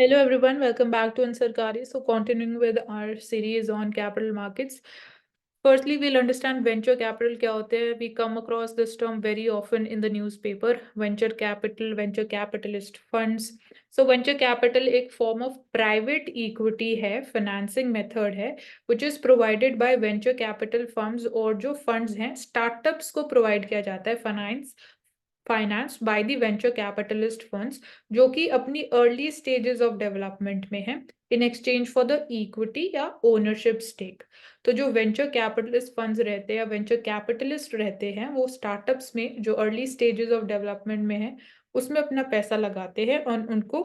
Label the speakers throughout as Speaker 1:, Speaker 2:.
Speaker 1: Hello everyone, welcome back to Ansarkari. So continuing with our series on capital markets. Firstly, we'll understand venture capital क्या होते हैं. We come across this term very often in the newspaper. Venture capital, venture capitalist funds. So venture capital एक form of private equity है, financing method है, which is provided by venture capital firms और जो funds हैं, startups को provide किया जाता है finance by the venture capitalist funds जो कि अपनी अर्ली स्टेजेस ऑफ डेवलपमेंट में है in exchange for the equity या ओनरशिप स्टेक. तो जो वेंचर कैपिटलिस्ट फंड्स रहते हैं या वेंचर कैपिटलिस्ट रहते हैं वो स्टार्टअप्स में जो अर्ली स्टेजेस ऑफ डेवलपमेंट में है उसमें अपना पैसा लगाते हैं और उनको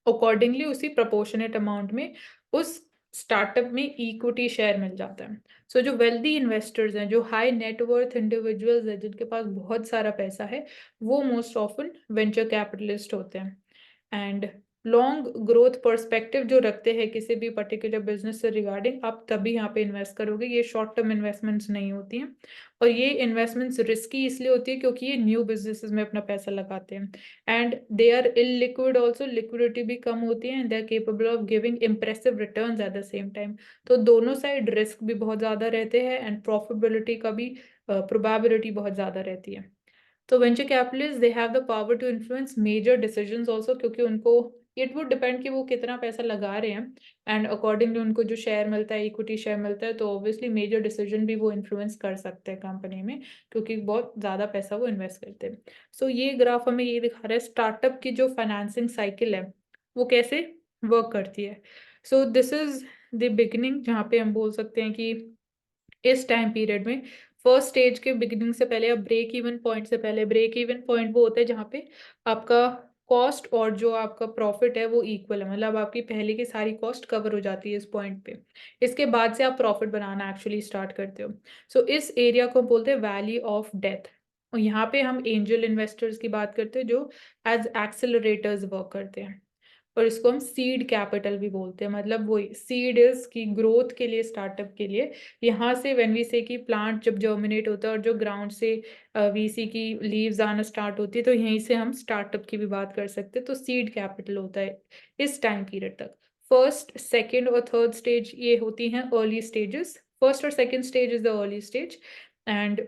Speaker 1: अकॉर्डिंगली उसी प्रोपोर्शनेट अमाउंट में उस स्टार्टअप में इक्विटी शेयर मिल जाता है. सो जो वेल्दी इन्वेस्टर्स हैं, जो हाई नेटवर्थ इंडिविजुअल्स हैं, जिनके पास बहुत सारा पैसा है, वो मोस्ट ऑफन वेंचर कैपिटलिस्ट होते हैं. एंड लॉन्ग ग्रोथ पर्सपेक्टिव जो रखते हैं किसी भी पर्टिकुलर बिजनेस से रिगार्डिंग, आप तभी यहाँ पे इन्वेस्ट करोगे. ये शॉर्ट टर्म इन्वेस्टमेंट्स नहीं होती हैं और ये इन्वेस्टमेंट्स रिस्की इसलिए होती है क्योंकि ये न्यू बिजनेसेस में अपना पैसा लगाते हैं. And they are illiquid also, liquidity भी कम होती है and they are capable of giving impressive returns at the same time. तो दोनों साइड रिस्क भी बहुत ज़्यादा रहते हैं एंड प्रॉफिटेबिलिटी का भी प्रोबेबिलिटी बहुत ज़्यादा रहती है. तो venture capitalist they have the power to influence major decisions also, क्योंकि उनको इट वुड डिपेंड कि वो कितना पैसा लगा रहे हैं एंड अकॉर्डिंगली उनको जो शेयर मिलता है, इक्विटी शेयर मिलता है, तो ऑब्वियसली मेजर डिसीजन भी वो इन्फ्लुएंस कर सकते हैं कंपनी में क्योंकि बहुत ज़्यादा पैसा वो इन्वेस्ट करते हैं. सो ये ग्राफ हमें ये दिखा रहा है स्टार्टअप की जो फाइनेंसिंग साइकिल है वो कैसे वर्क करती है. So this is the beginning जहाँ पे हम बोल सकते हैं कि इस टाइम पीरियड में फर्स्ट स्टेज के बिगिनिंग से पहले या ब्रेक इवन पॉइंट से पहले, ब्रेक इवन पॉइंट वो होता है जहाँ पे आपका कॉस्ट और जो आपका प्रॉफिट है वो इक्वल है, मतलब आपकी पहले की सारी कॉस्ट कवर हो जाती है इस पॉइंट पे. इसके बाद से आप प्रॉफिट बनाना एक्चुअली स्टार्ट करते हो. सो इस एरिया को बोलते हैं वैली ऑफ डेथ. और यहाँ पे हम एंजल इन्वेस्टर्स की बात करते हैं जो एज एक्सेलरेटर्स वर्क करते हैं और इसको हम सीड कैपिटल भी बोलते हैं. मतलब वही सीड इज की ग्रोथ के लिए, स्टार्टअप के लिए. यहाँ से व्हेन वी से कि प्लांट जब जर्मिनेट होता है और जो ग्राउंड से वीसी की लीव्स आना स्टार्ट होती है तो यहीं से हम स्टार्टअप की भी बात कर सकते हैं. तो सीड कैपिटल होता है इस टाइम पीरियड तक. फर्स्ट, सेकेंड और थर्ड स्टेज ये होती हैं अर्ली स्टेजेस. फर्स्ट और second stage is the early stage and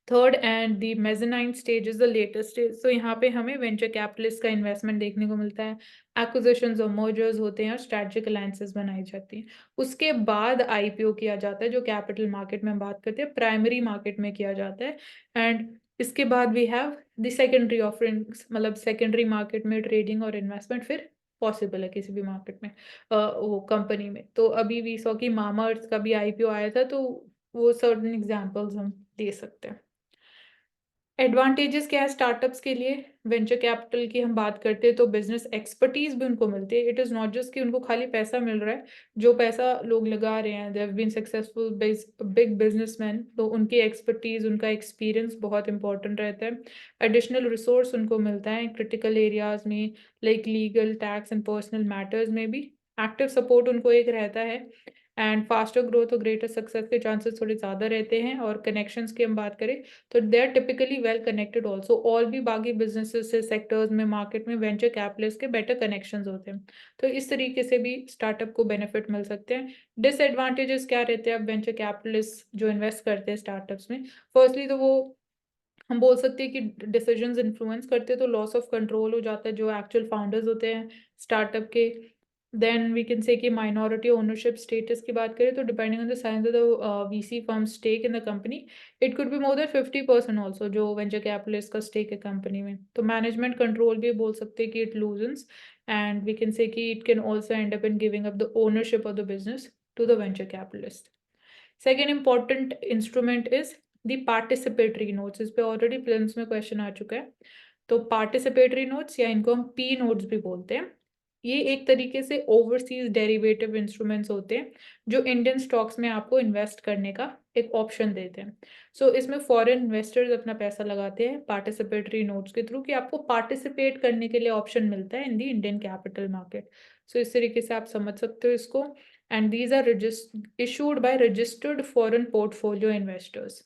Speaker 1: third and the mezzanine stage is the latest stage. तो यहाँ पे हमें वेंचर कैपिटलिस्ट का इन्वेस्टमेंट देखने को मिलता है, एक्विजिशंस और मर्जर्स होते हैं और स्ट्रेटेजिक अलायंसेस बनाई जाती हैं. उसके बाद आईपीओ किया जाता है जो कैपिटल मार्केट में हम बात करते हैं, प्राइमरी मार्केट में किया जाता है. एंड इसके बाद we have the secondary offerings, मतलब सेकेंडरी मार्केट में ट्रेडिंग और इन्वेस्टमेंट फिर पॉसिबल है किसी भी मार्केट में, वो कंपनी में. तो अभी वी सॉ कि मामा अर्थ का भी आईपीओ आया था, तो वो सर्टन एग्जांपल्स हम दे सकते हैं. एडवांटेजेस क्या है स्टार्टअप्स के लिए? वेंचर कैपिटल की हम बात करते हैं तो बिजनेस एक्सपर्टीज भी उनको मिलती है. इट इज़ नॉट जस्ट कि उनको खाली पैसा मिल रहा है. जो पैसा लोग लगा रहे हैं, they have been successful big businessman, तो उनकी एक्सपर्टीज, उनका एक्सपीरियंस बहुत इंपॉर्टेंट रहता है. एडिशनल रिसोर्स उनको मिलता है क्रिटिकल एरियाज में, like legal, tax and personal matters में भी. एक्टिव सपोर्ट उनको एक रहता है एंड फास्टर ग्रोथ और ग्रेटर सक्सेस के चांसेस थोड़े ज़्यादा रहते हैं. और कनेक्शंस की हम बात करें तो they are typically well connected also. और भी बाकी बिजनेसेस से, सेक्टर्स में, मार्केट में वेंचर कैपिटलिस्ट के बेटर कनेक्शंस होते हैं. तो इस तरीके से भी स्टार्टअप को बेनिफिट मिल सकते हैं. डिसएडवांटेजेस क्या रहते हैं अब वेंचर कैपिटलिस्ट जो इन्वेस्ट करते हैं स्टार्टअप्स में? फर्स्टली तो वो हम बोल सकते हैं कि डिसीजंस इन्फ्लुएंस करते हैं, तो लॉस ऑफ कंट्रोल हो जाता है जो एक्चुअल फाउंडर्स होते हैं स्टार्टअप के. देन वी कैन से कि माइनॉरिटी ओनरशिप स्टेटस की बात करें तो depending on the size of the VC firm stake in the company, it could be more than 50% also जो वेंचर कैपिटलिस्ट का स्टेक है कंपनी में. तो मैनेजमेंट कंट्रोल भी बोल सकते हैं कि it loosens and we can say कि it can also end up in giving up the ownership of the business to the venture capitalist. Second important instrument is the participatory notes. इस पे already prelims में question आ चुका है. तो participatory notes या इनको हम पी नोट्स भी बोलते हैं, ये एक तरीके से ओवरसीज डेरिवेटिव इंस्ट्रूमेंट्स होते हैं जो इंडियन स्टॉक्स में आपको इन्वेस्ट करने का एक ऑप्शन देते हैं. सो इसमें फॉरेन इन्वेस्टर्स अपना पैसा लगाते हैं पार्टिसिपेटरी नोट्स के थ्रू कि आपको पार्टिसिपेट करने के लिए ऑप्शन मिलता है in the Indian capital market. So इस तरीके से आप समझ सकते हो इसको. And these are issued by registered foreign portfolio investors.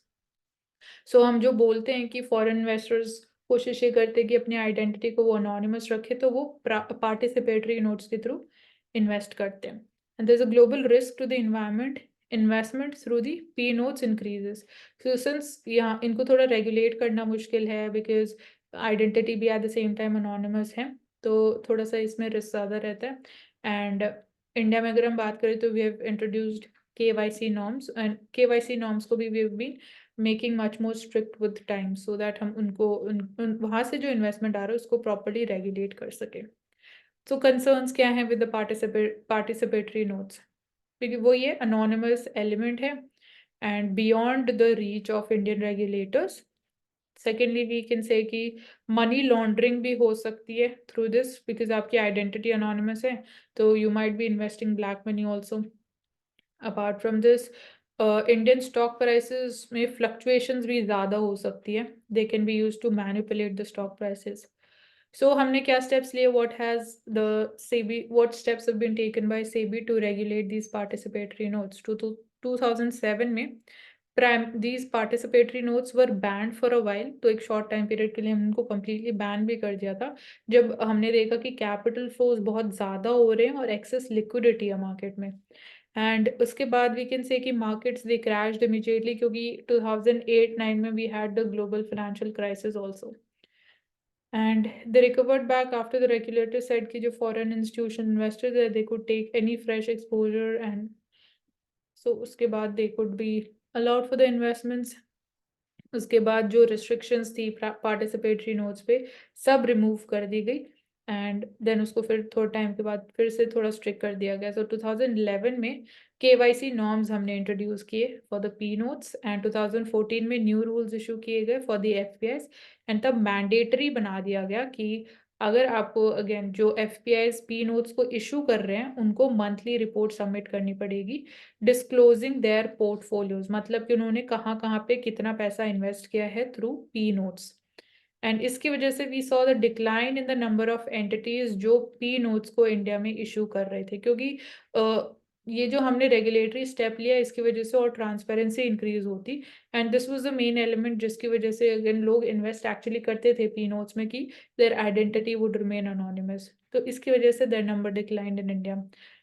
Speaker 1: So हम जो बोलते हैं कि फॉरेन इन्वेस्टर्स कोशिश ये करते हैं कि अपनी आइडेंटिटी को वो अनोनिमस रखे, तो वो पार्टिसिपेटरी नोट्स के थ्रू इन्वेस्ट करते हैं। And there is a global risk to the environment, investment through the P notes increases. So since यहाँ इनको थोड़ा रेगुलेट करना मुश्किल है, बिकॉज आइडेंटिटी भी at the same time anonymous है, तो थोड़ा सा इसमें रिस्क ज़्यादा रहता है। एंड इंडिया में अगर हम बात करें तो we have introduced KYC norms, and KYC norms को भी we have been making much more strict with time, so that हम उनको वहाँ से जो इन्वेस्टमेंट आ रहा है उसको प्रॉपरली रेगुलेट कर सके। तो कंसर्न्स क्या है विद द पार्टिसिपेटरी नोट्स, क्योंकि वो ये अनोनिमस एलिमेंट है and beyond the reach of Indian regulators. Secondly we can say कि मनी लॉन्ड्रिंग भी हो सकती है थ्रू दिस, बिकॉज आपकी आइडेंटिटी अनोनिमस है, तो you might be investing black money also. Apart from this, Indian stock prices में fluctuations भी ज़्यादा हो सकती है, they can be use to manipulate the stock prices. So हमने क्या स्टेप्स लिए, what has the SEBI, what steps have been taken by SEBI to regulate these participatory notes. 2007 में prime these participatory notes were banned for a while, तो एक short time period के लिए हमने उनको कम्प्लीटली बैन भी कर दिया था, जब हमने देखा कि कैपिटल फ्लोज बहुत ज़्यादा हो रहे हैं और एक्सेस लिक्विडिटी है मार्केट में। एंड उसके बाद वी कैन से कि मार्केट्स दे क्रैश्ड इमीडिएटली, क्योंकि 2008-9 में we had the global financial crisis also, and they recovered back after the regulator said कि जो फॉरेन इंस्टीट्यूशन इन्वेस्टर्स है they could take any fresh exposure, and so उसके बाद they could be allowed for the investments. उसके बाद जो restrictions थी participatory notes पे, सब रिमूव कर दी गई, एंड देन उसको फिर थोड़ा टाइम के बाद फिर से थोड़ा स्ट्रिक्ट कर दिया गया। सो 2011 में KYC नॉर्म्स हमने इंट्रोड्यूस किए for the P notes, and 2014 में न्यू रूल्स इशू किए गए फॉर द FPIs, एंड तब मैंडेटरी बना दिया गया कि अगर आपको अगेन जो FPIs पी नोट्स को इशू कर रहे हैं उनको मंथली रिपोर्ट सबमिट करनी पड़ेगी, डिस्क्लोजिंग देयर पोर्टफोलियोज, मतलब कि उन्होंने कहाँ कहाँ पे कितना पैसा इन्वेस्ट किया है थ्रू पी नोट्स। एंड इसकी वजह से we saw the decline in the number of entities जो पी नोट्स को इंडिया में इशू कर रहे थे, क्योंकि ये जो हमने रेगुलेटरी स्टेप लिया इसकी वजह से और ट्रांसपेरेंसी इंक्रीज होती, and this was the main element जिसकी वजह से अगेन लोग इन्वेस्ट एक्चुअली करते थे पी नोट्स में कि their identity would remain anonymous, तो इसकी वजह से their number declined in India.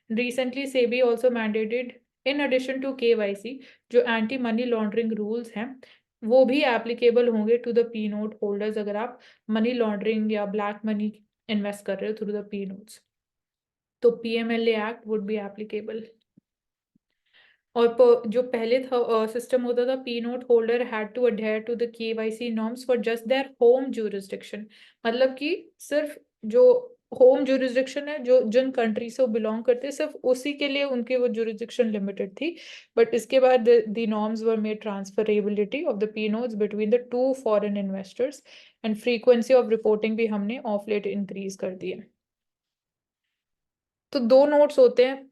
Speaker 1: Recently SEBI also mandated in addition to KYC जो एंटी मनी लॉन्ड्रिंग रूल्स हैं वो भी एप्लीकेबल होंगे to the P note holders, अगर आप मनी लॉन्ड्रिंग या ब्लैक मनी इन्वेस्ट कर रहे हो थ्रू द पी नोट्स, तो PMLA act would be applicable. और जो पहले था सिस्टम होता था, P note holder had to adhere to the KYC norms for just their home jurisdiction, मतलब कि सिर्फ जो होम ज्यूरिसडिक्शन है, जो जिन कंट्री से वो बिलोंग करते हैं सिर्फ उसी के लिए उनकी वो ज्यूरिसडिक्शन लिमिटेड थी, बट इसके बाद the norms were made transferability of the P notes between the two foreign investors, and frequency of reporting भी हमने ऑफ लेट इंक्रीज कर दी है। तो दो नोट्स होते हैं,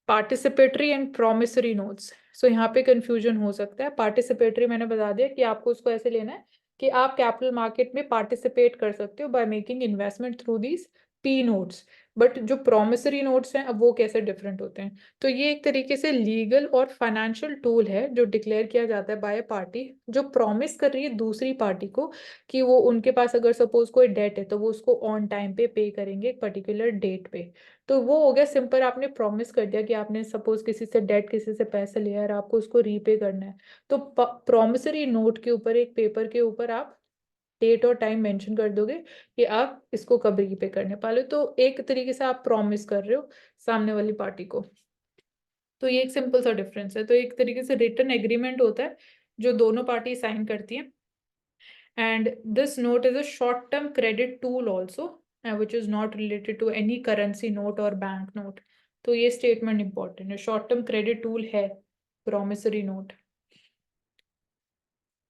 Speaker 1: पार्टिसिपेटरी एंड प्रोमिसरी नोट्स। सो यहाँ पे कंफ्यूजन हो सकता है। पार्टिसिपेटरी मैंने बता दिया कि आपको उसको ऐसे लेना है कि आप कैपिटल मार्केट में पार्टिसिपेट कर सकते हो by making investment through these P notes, but जो प्रोमिसरी नोट्स हैं अब वो कैसे डिफरेंट होते हैं, तो ये एक तरीके से लीगल और फाइनेंशियल टूल है जो डिक्लेयर किया जाता है बाय पार्टी जो प्रॉमिस कर रही है दूसरी पार्टी को कि वो उनके पास अगर सपोज कोई डेट है तो वो उसको ऑन टाइम पे करेंगे एक पर्टिकुलर डेट पे। तो वो हो गया सिंपल, आपने प्रॉमिस कर दिया कि आपने सपोज किसी से डेट, किसी से पैसे लिया और आपको उसको रीपे करना है, तो प्रॉमिसरी नोट के ऊपर, एक पेपर के ऊपर आप डेट और टाइम मेंशन कर दोगे कि आप इसको कब रीपे करने वाले हो, तो एक तरीके से आप प्रॉमिस कर रहे हो सामने वाली पार्टी को। तो ये एक सिंपल सा डिफरेंस है। तो एक तरीके से रिटन एग्रीमेंट होता है जो दोनों पार्टी साइन करती हैं, and this note is a short term credit tool also, which is not related to any currency note or bank note. तो ये स्टेटमेंट इंपॉर्टेंट है, शॉर्ट टर्म क्रेडिट टूल है promissory note.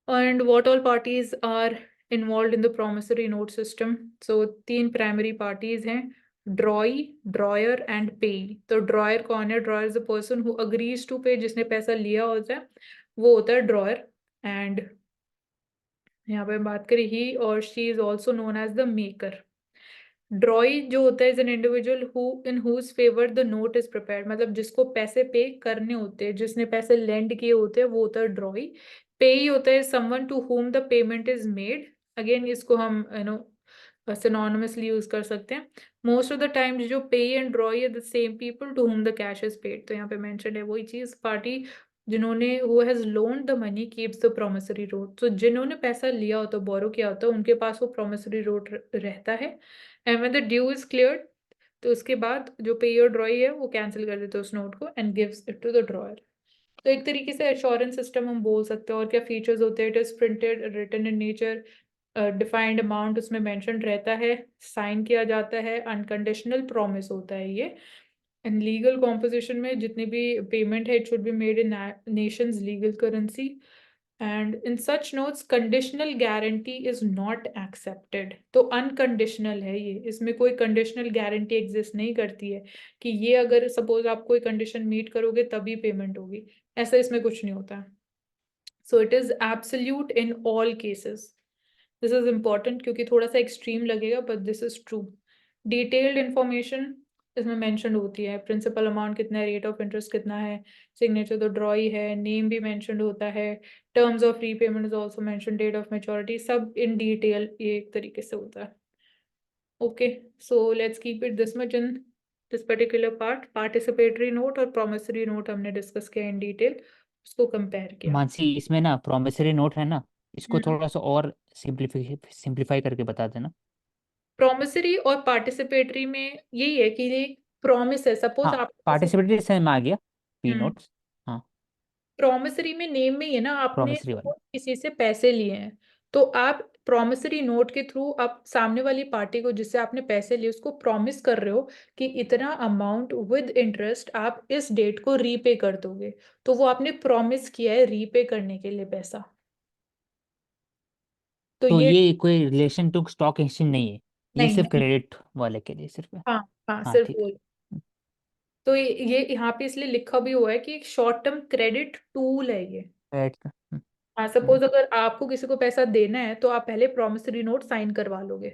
Speaker 1: And what all parties are involved in the promissory note system? So तीन primary parties हैं, drawee, drawer and payee. तो drawer कौन है? Drawer is the person who agrees to pay, जिसने पैसा लिया होता है वो होता है ड्रॉयर। एंड यहाँ पे बात करें ही और she is also known as the maker. Drawee जो होता है is an individual who in whose favour the note is prepared, मतलब जिसको पैसे पे करने होते हैं, जिसने पैसे लेंड किए होते हैं वो होता है ड्रॉई। पे ही होता है someone to whom the payment is made, again इसको हम सिनोनिमसली यूज कर सकते हैं। मोस्ट ऑफ द टाइम्स जो payee and drawee the same people to whom the cash is paid, तो यहाँ पे मेंशन है वही चीज, पार्टी जिन्होंने who has loaned the money keeps the promissory note, तो जिन्होंने पैसा लिया होता है बोरो किया होता है उनके पास वो प्रोमिसरी नोट रहता है। And when the due is cleared, तो उसके बाद जो पे और ड्रॉई है वो कैंसिल कर देते हैं उस नोट को and gives it to the drawer. तो एक तरीके से एश्योरेंस सिस्टम हम बोल सकते हैं। और क्या फीचर्स होते हैं, it is printed written in nature, defined amount उसमें मेंशन रहता है, साइन किया जाता है, अनकंडीशनल प्रॉमिस होता है ये। एंड लीगल कॉम्पोजिशन में जितनी भी पेमेंट है it should be made in Nations legal currency. And in such notes conditional guarantee is not accepted, तो अनकंडीशनल है ये, इसमें कोई कंडीशनल गारंटी एग्जिस्ट नहीं करती है कि ये अगर सपोज आप कोई कंडीशन मीट करोगे तभी पेमेंट होगी, ऐसा इसमें कुछ नहीं होता। So it is absolute in all cases. This is important क्योंकि थोड़ा सा एक्सट्रीम लगेगा but this is true. Detailed information इसमें मेंशन होती है, प्रिंसिपल अमाउंट कितना है, रेट ऑफ इंटरेस्ट कितना है, सिग्नेचर तो ड्रॉई है, नेम भी मेंशन होता है, terms of repayment is also mention, date of maturity, सब इन डिटेल ये एक तरीके से होता है। Okay, so let's keep it this much in this particular part. Participatory note और प्रोमिसरी नोट हमने डिस्कस किया इन डिटेल, उसको कंपेयर किया।
Speaker 2: मानसी, इसमें ना प्रोमिसरी नोट है ना, इसको
Speaker 1: हम्म।
Speaker 2: थोड़ा सा और सिंप्लीफाई करके बता देना।
Speaker 1: प्रोमिसरी और पार्टिसिपेटरी में यही है कि ये प्रॉमिस है, सपोज
Speaker 2: हाँ,
Speaker 1: आप किसी,
Speaker 2: पार्टिसिपेटरी से में आ गया, पी
Speaker 1: हम्म,
Speaker 2: नोट्स। हाँ,
Speaker 1: प्रॉमिसरी में नेम में ही है ना, आपने
Speaker 2: प्रोमिसरी वाला।
Speaker 1: suppose किसी से पैसे लिए हैं, तो आप प्रॉमिसरी नोट के थ्रू आप सामने वाली पार्टी को जिससे आपने पैसे लिए उसको प्रॉमिस कर रहे हो कि इतना अमाउंट विद इंटरेस्ट आप इस डेट को रीपे कर दोगे, तो वो आपने प्रॉमिस किया है रीपे करने के लिए पैसा। तो
Speaker 2: तो
Speaker 1: ये,
Speaker 2: ये कोई रिलेशन टू स्टॉक एक्सचेंज नहीं है, ये
Speaker 1: नहीं
Speaker 2: सिर्फ
Speaker 1: नहीं,
Speaker 2: क्रेडिट वाले के लिए सिर्फ है।
Speaker 1: हाँ हाँ
Speaker 2: हाँ,
Speaker 1: सिर्फ
Speaker 2: ठीक
Speaker 1: वो।
Speaker 2: है।
Speaker 1: तो ये यहाँ पे इसलिए लिखा भी हुआ है कि एक शॉर्ट टर्म क्रेडिट टूल है ये।
Speaker 2: क्रेडिट का
Speaker 1: हाँ, सपोज अगर आपको किसी को पैसा देना है तो आप पहले प्रॉमिसरी नोट साइन करवा लोगे,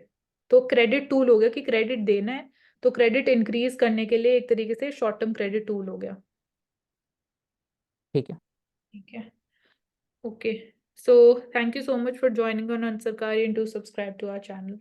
Speaker 1: तो क्रेडिट टूल हो गया कि क्रेडिट देना है, तो क्रेडिट इंक्रीज करने के लिए एक तरीके से शॉर्ट टर्म क्रेडिट टूल हो गया।
Speaker 2: ठीक है।
Speaker 1: ठीक है, okay, so thank you so much for joining on Sarkari and to subscribe to our channel.